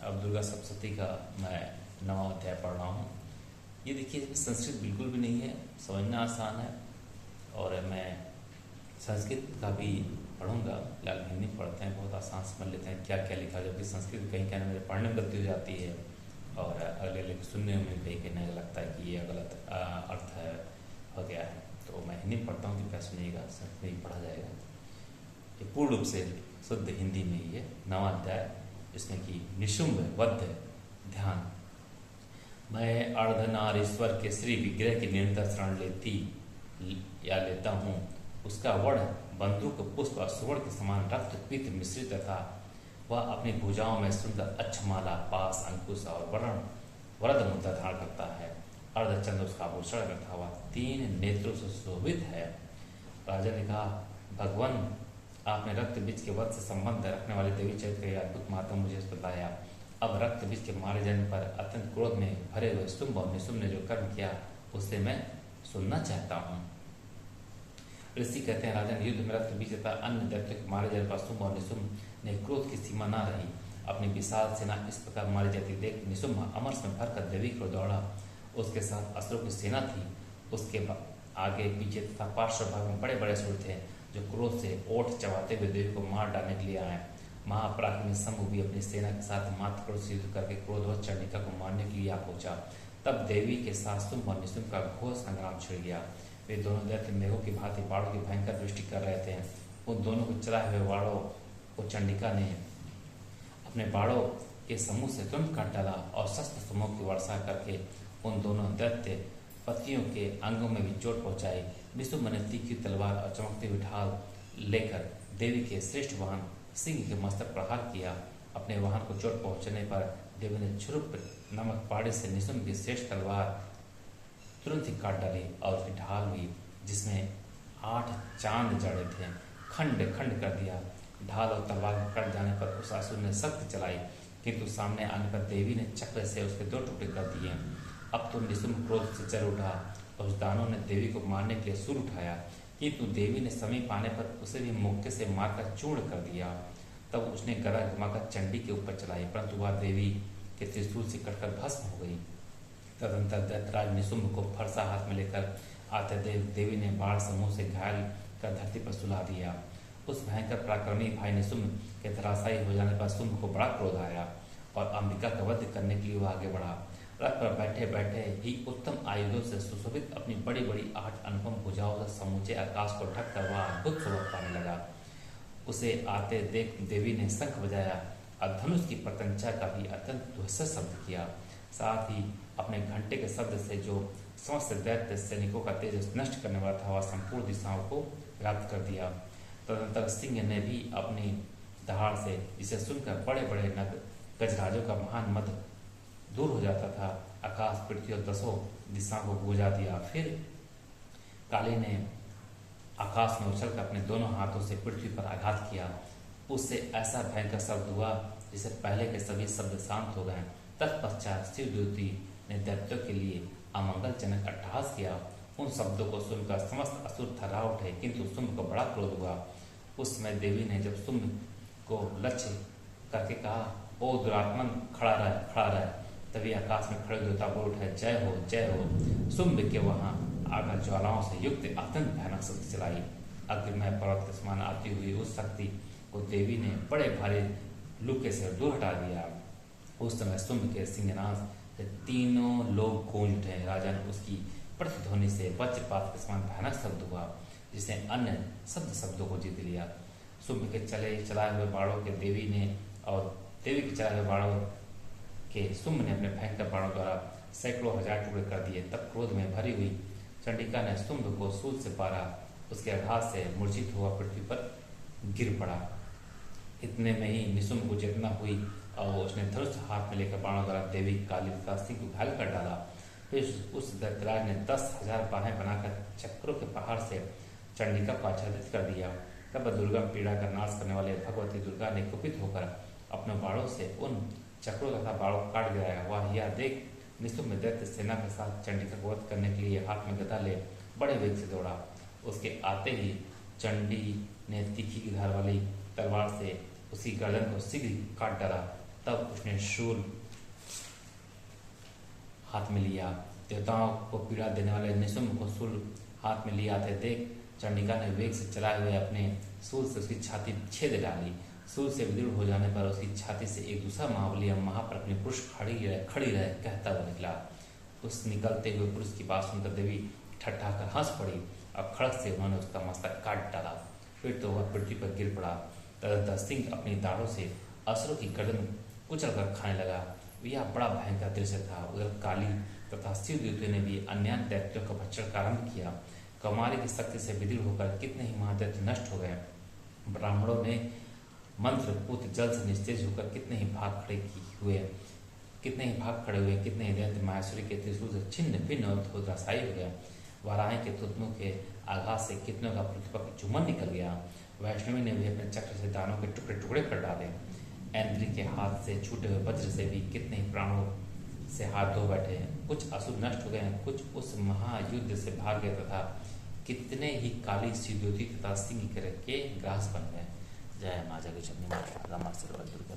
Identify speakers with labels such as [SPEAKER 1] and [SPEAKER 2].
[SPEAKER 1] अब दुर्गा सप्तशती का मैं 9वां अध्याय पढ़ रहा हूँ। ये देखिए, इसमें संस्कृत बिल्कुल भी नहीं है, समझना आसान है। और मैं संस्कृत का भी पढ़ूंगा, फिलहाल हिंदी पढ़ते हैं, बहुत आसान समझ लेते हैं क्या क्या लिखा, जबकि संस्कृत कहीं कहने मेरे पढ़ने में गलती हो जाती है और अगले अगले सुनने में कहीं कहने लगता है कि ये गलत अर्थ है हो गया है। तो मैं हिंदी पढ़ता हूँ, कृपया सुनिएगा, संस्कृत में ही पढ़ा जाएगा। ये पूर्ण रूप से शुद्ध हिंदी में ही है। 9वां अध्याय, जिसमें कि निशुंभ वध ध्यान। मैं अर्धनारीश्वर के श्री विग्रह की निरंतर शरण लेता हूँ। उसका वर्ण बंदूक पुष्प और सुवर्ण के समान रक्त पीत मिश्रित तथा वह अपनी भुजाओं में सुंदर अक्षमाला, पास, अंकुश और वरद मुद्रा धारण करता है। अर्धचंद्र उसका आभूषण तथा वह 3 नेत्रों से शोभित है। राजा ने कहा, भगवान, आपने रक्त बीज के वध से संबंध रखने वाली देवी चरित्र का अद्भुत महत्व मुझे बताया। अब रक्त बीज के मारे जाने पर अत्यंत क्रोध में भरे हुए शुंभ और निशुंभ ने जो कर्म किया उसे मैं सुनना चाहता हूँ। ऋषि कहते हैं, राजन, युद्ध में रक्त बीज तथा अन्य दैत्यों के मारे जाने पर शुंभ और निशुंभ ने क्रोध की सीमा न रही। अपनी विशाल सेना इस प्रकार मारी जाती देख निशुंभ अमरस में भरकर देवी को दौड़ा। उसके साथ असुरों की सेना थी। उसके आगे पीछे तथा पार्श्व भाग में बड़े बड़े असुर थे जो क्रोध से ओठ चबाते हुए देवी को मार डालने के लिए आए। महापराक्रमी शंभु भी अपनी सेना के साथ मात्र क्रोध से युद्ध करके क्रोधवश चंडिका को मारने के लिए आ पहुंचा। तब देवी के साथ शुंभ और निशुंभ का घोर संग्राम छिड़ गया। वे दोनों दैत्य मेघों की भांति बाणों की भयंकर दृष्टि कर रहे थे। उन दोनों को चलाए हुए बाणों को चंडिका ने अपने बाणों के समूह से तुरंत काट डाला और शस्त्र समूह की वर्षा करके उन दोनों दैत्य पतियों के अंगों में भी चोट पहुंचाई। निशुंभ ने तीखी तलवार और चमकती हुई ढाल लेकर देवी के श्रेष्ठ वाहन सिंह के मस्तक प्रहार किया। अपने वाहन को चोट पहुंचने पर देवी ने छुरुप नमक पाड़ी से निशुंभ की श्रेष्ठ तलवार तुरंत ही काट डाली और उसकी ढाल भी, जिसमें 8 चांद जड़े थे, खंड खंड कर दिया। ढाल और तलवार कट जाने पर उस असुर ने शक्ति चलाई, किंतु सामने आने पर देवी ने चक्र से उसके 2 टुकड़े कर दिए। अब तो निशुंभ क्रोध से चल उठा और उस दानव ने देवी को मारने के लिए सुर उठाया, किंतु देवी ने समीप आने पर उसे भी मुक्के से मारकर चूर्ण कर दिया। तब उसने गदा घुमाकर चंडी के ऊपर चलाई, परंतु वह देवी के त्रिशूल से कटकर भस्म हो गई। तदंतर दैत्यराज निशुंभ को फरसा हाथ में लेकर आते देवी ने बाण समूह से घायल कर धरती पर सुला दिया। उस भयंकर पराक्रमी भाई निशुंभ के धराशायी हो जाने पर शुंभ को बड़ा क्रोध आया और अंबिका का वध करने के लिए वह आगे बढ़ा। रथ पर बैठे बैठे ही उत्तम आयुधों से सुशोभित अपनी बड़ी बड़ी 8 अनुपम भुजाओं से समूचे आकाश को ढककर वह अद्भुत शोभा पाने लगा। उसे आते देख देवी ने शंख बजाया और धनुष की प्रत्यंचा का भी अत्यंत ध्वस्त शब्द किया। साथ ही अपने घंटे के शब्द से जो समस्त दैत्य सैनिकों का तेज नष्ट करने वाला था वह संपूर्ण दिशाओं को व्याप्त कर दिया। तदनंतर सिंह ने भी अपनी दहाड़ से, जिसे सुनकर बड़े बड़े नग गजराजों का महान मद दूर हो जाता था, आकाश, पृथ्वी और 10 दिशाओं को गुजा दिया। फिर काली ने आकाश में उछलकर अपने दोनों हाथों से पृथ्वी पर आघात किया। उससे ऐसा भयंकर शब्द हुआ जिससे पहले के सभी शब्द शांत हो गए। तत्पश्चात शिवदूती ने दैत्यों के लिए अमंगलजनक अट्टहास किया। उन शब्दों को सुनकर समस्त असुर थर्रा उठे, किंतु शुंभ को बड़ा क्रोध हुआ। उस समय देवी ने जब शुंभ को लक्ष्य करके कहा, ओ दुरात्मन, खड़ा रह। तभी आकाश में खड़े देवता बोल उठे, जय हो जय हो। शुंभ के वहां आकर ज्वालाओं से युक्त अत्यंत भयानक शक्ति चलाई। अग्निमय पर्वत के समान आती हुई उस शक्ति को देवी ने बड़े भारी लुके से दूर हटा दिया। उस समय शुंभ के सिंहनाद से तीनों लोग गूंज उठे। राजा ने उसकी प्रतिध्वनि से वज्रपात के समान भयानक शब्द हुआ, जिसने अन्य शब्दों को जीत लिया। शुंभ के चलाए हुए बाणों के देवी के चलाए हुए बाणों के शुंभ ने अपने भयंकर बाणों द्वारा सैकड़ों हजार टुकड़े कर दिए। तब क्रोध में भरी हुई चंडिका ने शुंभ को शूल से पारा। उसके आघात से मूर्छित हुआ पृथ्वी पर गिर पड़ा। इतने में ही निशुंभ को चेतना हुई और उसने धनुष हाथ में लेकर बाणों द्वारा देवी, काली तथा सिंह को घायल कर डाला। फिर उस दैत्यराज ने 10,000 बाहें बनाकर चक्रों के पहाड़ से चंडिका को आच्छादित कर दिया। तब दुर्गा पीड़ा का नाश करने वाले भगवती दुर्गा ने कुपित होकर अपने बाणों से उन चक्रों तथा बाणों को काट गिराया। वह यह देख निशुंभ दैत्य सेना के साथ चंडिका को वध करने के लिए हाथ में गदा ले बड़े वेग से दौड़ा। उसके आते ही चंडी ने तीखी धार वाली तलवार से उसकी गर्दन को शीघ्र काट डाला। तब उसने शूल हाथ में लिया। देवताओं को पीड़ा देने वाले निशुम्भ को शूल हाथ में लिया थे देख चंडिका ने वेग से चलाए हुए अपने शूल से उसकी छाती छेद डाली। शूल से विदृढ़ हो जाने पर उसकी छाती से एक दूसरा महाबली महाप्रज्ञ पुरुष खड़ी रह कहता हुआ निकला। उस निकलते हुए पुरुष की बात सुनकर देवी ठट्ठा कर हंस पड़ी। अब खड़क से उन्होंने उसका मस्तक काट डाला। फिर तो वह पृथ्वी पर गिर पड़ा। तदंतर सिंह अपनी दाढ़ों से असुरों की गर्दन कुचल कर खाने लगा। यह बड़ा भयंकर दृश्य था। उधर काली तथा शिवदूतों ने भी अन्य दैत्यों का भक्षण का आरंभ किया। कौमारी की शक्ति से विदृढ़ होकर कितने ही महादैत्य नष्ट हो गए। ब्राह्मणों ने मंत्र पूत जल से निस्तेज होकर कितने ही भाग खड़े हुए, कितने ही दैत्य माहेश्वरी के त्रिशूल से छिन्न भिन्न और धराशायी हो गया। वाराही के तुतमों के आघात से कितनों का पृथ्वी पर चुम्बन निकल गया। वैष्णवी ने भी अपने चक्र से दानों के टुकड़े टुकड़े कर डाले। ऐन्द्री के हाथ से छूटे हुए वज्र से भी कितने ही प्राणों से हाथ धो बैठे। कुछ असुर नष्ट हो गए, कुछ उस महायुद्ध से भाग गए तथा कितने ही काली शिवदूती तथा सिंह के ग्रास बन गए। जय माँ जगत जननी माता दुर्गा।